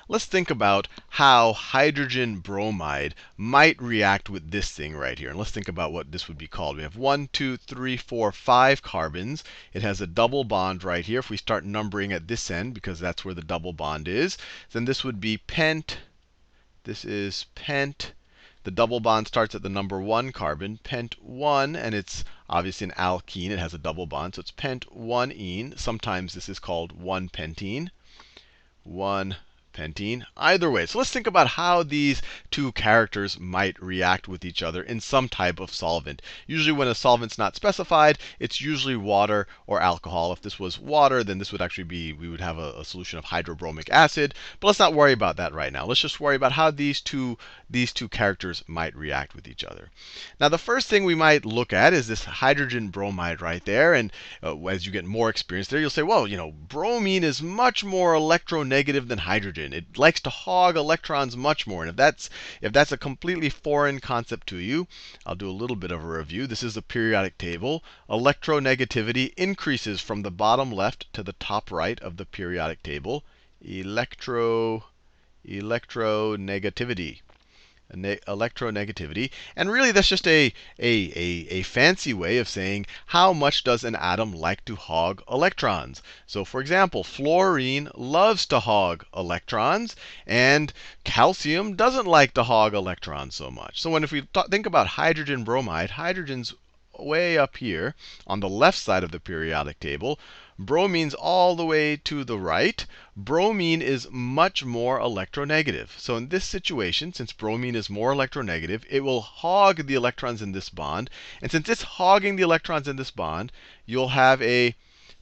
let's think about how hydrogen bromide might react with this thing right here. And let's think about what this would be called. We have 1, 2, 3, 4, 5 carbons. It has a double bond right here. If we start numbering at this end, because that's where the double bond is, then this would be pent. This is pent. The double bond starts at the number 1 carbon, pent 1, and it's obviously an alkene. It has a double bond, so it's pent 1-ene. Sometimes this is called 1-pentene. 1-pentene. Either way, so let's think about how these two characters might react with each other in some type of solvent. Usually when a solvent's not specified, it's usually water or alcohol. If this was water, then this would actually be, we would have a solution of hydrobromic acid. But let's not worry about that right now. Let's just worry about how these two characters might react with each other. Now the first thing we might look at is this hydrogen bromide right there. And as you get more experience there, you'll say, well, bromine is much more electronegative than hydrogen. It likes to hog electrons much more. And if that's a completely foreign concept to you, I'll do a little bit of a review. This is the periodic table. Electronegativity increases from the bottom left to the top right of the periodic table. Electronegativity. Electronegativity. And really, that's just a fancy way of saying how much does an atom like to hog electrons. So for example, fluorine loves to hog electrons, and calcium doesn't like to hog electrons so much. So if we think about hydrogen bromide, hydrogen's way up here on the left side of the periodic table. Bromine's all the way to the right. Bromine is much more electronegative. So in this situation, since bromine is more electronegative, it will hog the electrons in this bond. And since it's hogging the electrons in this bond, you'll have a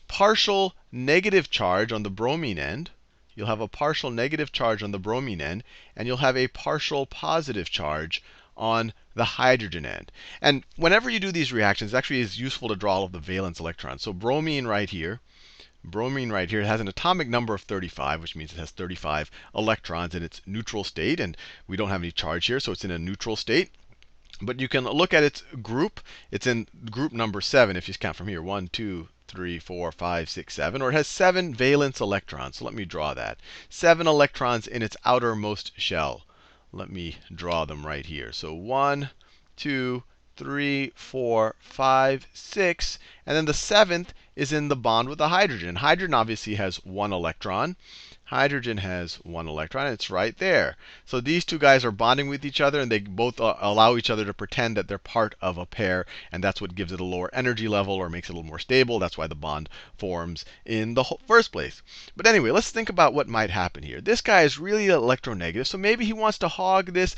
partial negative charge on the bromine end. You'll have a partial negative charge on the bromine end, and you'll have a partial positive charge on the hydrogen end. And whenever you do these reactions, it actually is useful to draw all of the valence electrons. So bromine right here has an atomic number of 35, which means it has 35 electrons in its neutral state. And we don't have any charge here, so it's in a neutral state. But you can look at its group. It's in group number 7 if you count from here. 1, 2, 3, 4, 5, 6, 7. Or it has 7 valence electrons. So let me draw that. 7 electrons in its outermost shell. Let me draw them right here. So 1, 2, 3, 4, 5, 6. And then the 7th is in the bond with the hydrogen. Hydrogen obviously has 1 electron. Hydrogen has 1 electron. It's right there. So these two guys are bonding with each other, and they both allow each other to pretend that they're part of a pair. And that's what gives it a lower energy level or makes it a little more stable. That's why the bond forms in the first place. But anyway, let's think about what might happen here. This guy is really electronegative, so maybe he wants to hog this.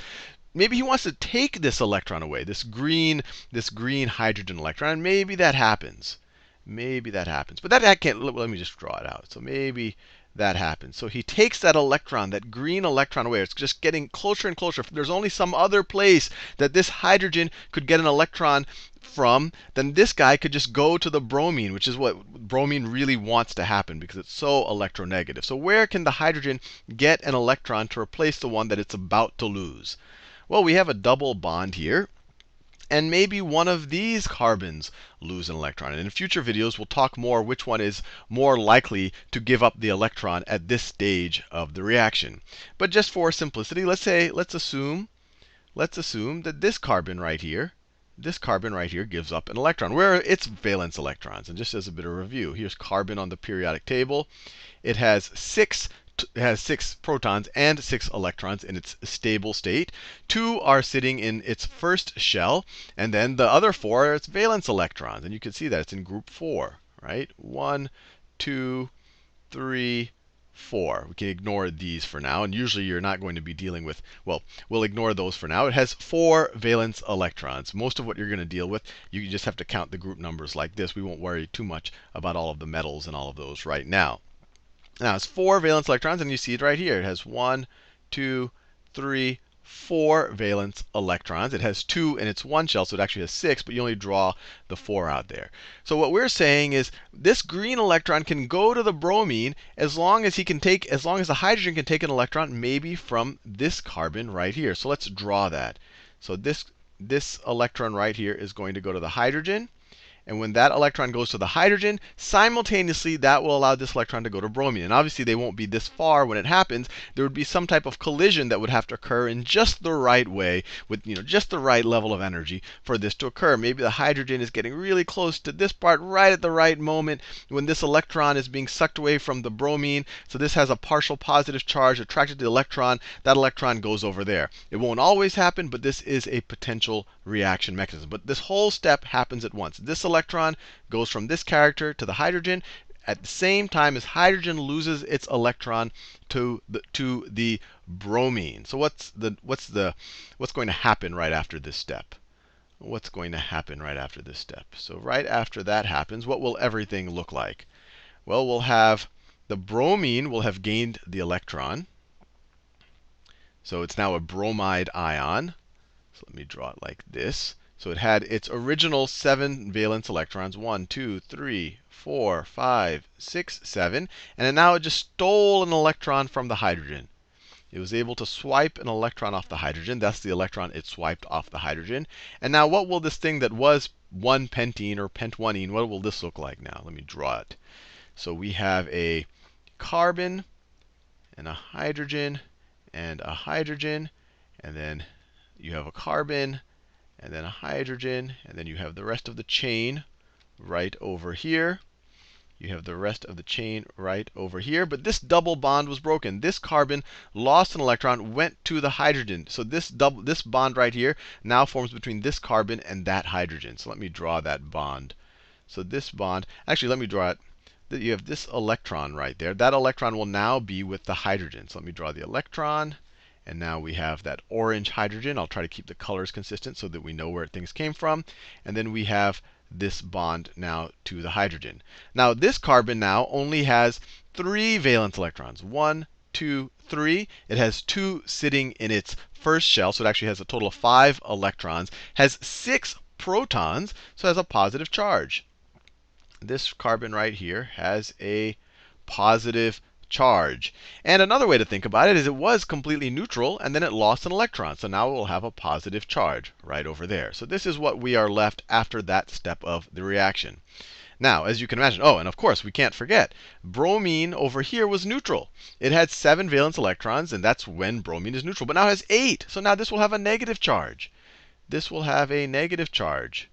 Maybe he wants to take this electron away, this green hydrogen electron, and maybe that happens. Maybe that happens. But that can't, let me just draw it out. So maybe that happens. So he takes that electron, that green electron away. It's just getting closer and closer. If there's only some other place that this hydrogen could get an electron from, then this guy could just go to the bromine, which is what bromine really wants to happen because it's so electronegative. So where can the hydrogen get an electron to replace the one that it's about to lose? Well, we have a double bond here. And maybe one of these carbons lose an electron. And in future videos, we'll talk more which one is more likely to give up the electron at this stage of the reaction. But just for simplicity, let's assume that this carbon right here gives up an electron. Where are its valence electrons? And just as a bit of review, here's carbon on the periodic table. It has 6 protons and 6 electrons in its stable state. 2 are sitting in its first shell, and then the other 4 are its valence electrons. And you can see that it's in group 4, right? 1, 2, 3, 4. We can ignore these for now. And usually you're not going to be dealing with, well, we'll ignore those for now. It has 4 valence electrons. Most of what you're going to deal with, you just have to count the group numbers like this. We won't worry too much about all of the metals and all of those right now. Now it's 4 valence electrons, and you see it right here. It has 1, 2, 3, 4 valence electrons. It has 2 in its one shell, so it actually has 6, but you only draw the 4 out there. So what we're saying is this green electron can go to the bromine as long as the hydrogen can take an electron maybe from this carbon right here. So let's draw that. So this electron right here is going to go to the hydrogen. And when that electron goes to the hydrogen, simultaneously that will allow this electron to go to bromine. And obviously they won't be this far when it happens. There would be some type of collision that would have to occur in just the right way, with just the right level of energy for this to occur. Maybe the hydrogen is getting really close to this part right at the right moment when this electron is being sucked away from the bromine. So this has a partial positive charge attracted to the electron. That electron goes over there. It won't always happen, but this is a potential reaction mechanism. But this whole step happens at once. This electron goes from this character to the hydrogen at the same time as hydrogen loses its electron to the bromine. So what's going to happen right after this step? What's going to happen right after this step? So right after that happens, what will everything look like? Well, we'll have the bromine will have gained the electron. So it's now a bromide ion. So let me draw it like this. So it had its original 7 valence electrons, 1, 2, 3, 4, 5, 6, 7. And now it just stole an electron from the hydrogen. It was able to swipe an electron off the hydrogen. That's the electron it swiped off the hydrogen. And now what will this thing that was 1-pentene or pent-1ene, what will this look like now? Let me draw it. So we have a carbon and a hydrogen and a hydrogen. And then you have a carbon and then a hydrogen. And then you have the rest of the chain right over here. You have the rest of the chain right over here. But this double bond was broken. This carbon lost an electron, went to the hydrogen. So this bond right here now forms between this carbon and that hydrogen. So let me draw that bond. So this bond, actually, let me draw it. You have this electron right there. That electron will now be with the hydrogen. So let me draw the electron. And now we have that orange hydrogen. I'll try to keep the colors consistent so that we know where things came from. And then we have this bond now to the hydrogen. Now this carbon now only has 3 valence electrons. 1, 2, 3. It has 2 sitting in its first shell, so it actually has a total of 5 electrons. Has 6 protons, so it has a positive charge. This carbon right here has a positive charge. And another way to think about it is it was completely neutral, and then it lost an electron. So now it will have a positive charge right over there. So this is what we are left after that step of the reaction. Now, as you can imagine, oh, and of course, we can't forget, bromine over here was neutral. It had 7 valence electrons, and that's when bromine is neutral. But now it has 8. So now this will have a negative charge. This will have a negative charge.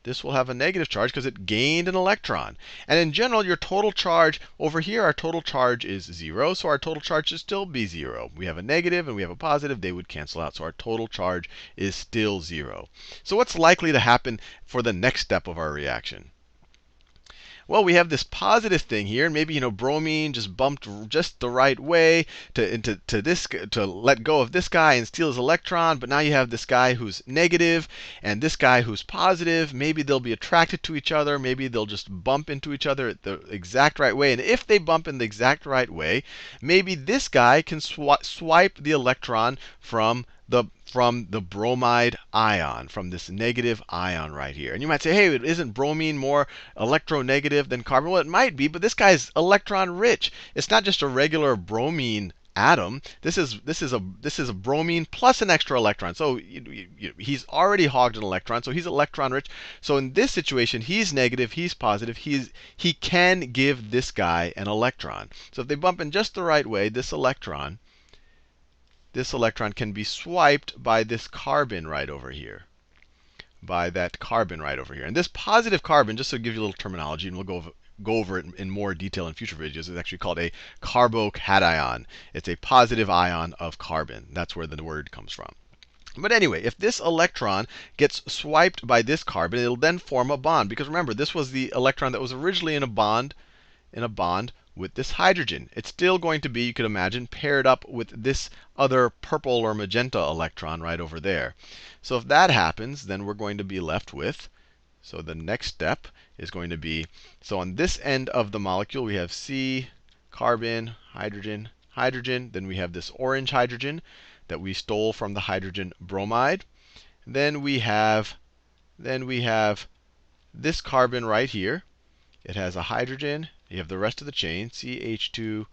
This will have a negative charge because it gained an electron. And in general, your total charge over here, our total charge is 0. So our total charge should still be 0. We have a negative and we have a positive. They would cancel out. So our total charge is still 0. So what's likely to happen for the next step of our reaction? Well, we have this positive thing here, and maybe bromine just bumped just the right way to let go of this guy and steal his electron. But now you have this guy who's negative and this guy who's positive. Maybe they'll be attracted to each other. Maybe they'll just bump into each other at the exact right way. And if they bump in the exact right way, maybe this guy can swipe the electron from the bromide ion, from this negative ion right here. And you might say, hey, isn't bromine more electronegative than carbon? Well, it might be, but this guy's electron rich. It's not just a regular bromine atom. This is a bromine plus an extra electron. So he's already hogged an electron, so he's electron rich. So in this situation, he's negative, he's positive. He can give this guy an electron. So if they bump in just the right way, this electron can be swiped by this carbon right over here. By that carbon right over here. And this positive carbon, just to give you a little terminology, and we'll go over it in more detail in future videos, is actually called a carbocation. It's a positive ion of carbon. That's where the word comes from. But anyway, if this electron gets swiped by this carbon, it'll then form a bond. Because remember, this was the electron that was originally in a bond with this hydrogen. It's still going to be, you could imagine, paired up with this other purple or magenta electron right over there. So if that happens, then we're going to be left with, so the next step is going to be, so on this end of the molecule, we have C, carbon, hydrogen, hydrogen. Then we have this orange hydrogen that we stole from the hydrogen bromide. Then we have this carbon right here. It has a hydrogen. You have the rest of the chain, CH2,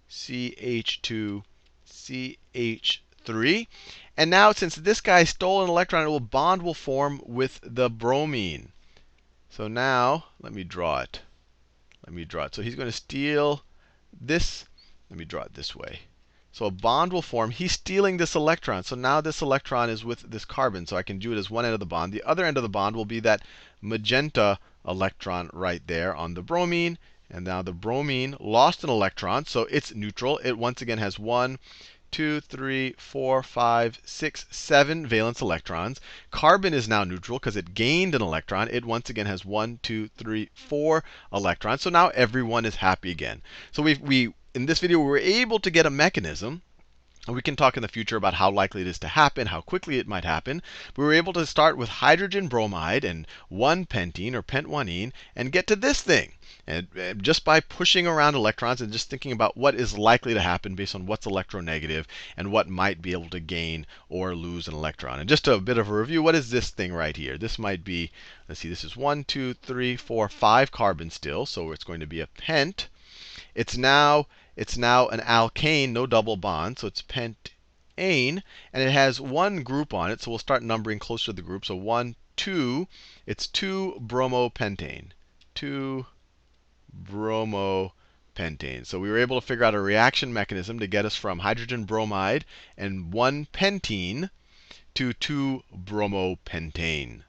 CH2, CH3. And now, since this guy stole an electron, bond will form with the bromine. So now, let me draw it. So he's going to steal this. Let me draw it this way. So a bond will form. He's stealing this electron. So now this electron is with this carbon. So I can do it as one end of the bond. The other end of the bond will be that magenta electron right there on the bromine. And now the bromine lost an electron. So it's neutral. It once again has 1, 2, 3, 4, 5, 6, 7 valence electrons. Carbon is now neutral because it gained an electron. It once again has 1, 2, 3, 4 electrons. So now everyone is happy again. So we in this video, we were able to get a mechanism. And we can talk in the future about how likely it is to happen, how quickly it might happen. We were able to start with hydrogen bromide and 1-pentene or pent-1-ene and get to this thing. And just by pushing around electrons and just thinking about what is likely to happen based on what's electronegative and what might be able to gain or lose an electron. And just a bit of a review, what is this thing right here? This might be, let's see, this is 1, 2, 3, 4, 5 carbon still. So it's going to be a pent. It's now an alkane, no double bond, so it's pentane, and it has one group on it. So we'll start numbering closer to the group. So 1, 2, it's 2-bromopentane. 2-bromopentane. So we were able to figure out a reaction mechanism to get us from hydrogen bromide and 1-pentene to 2-bromopentane.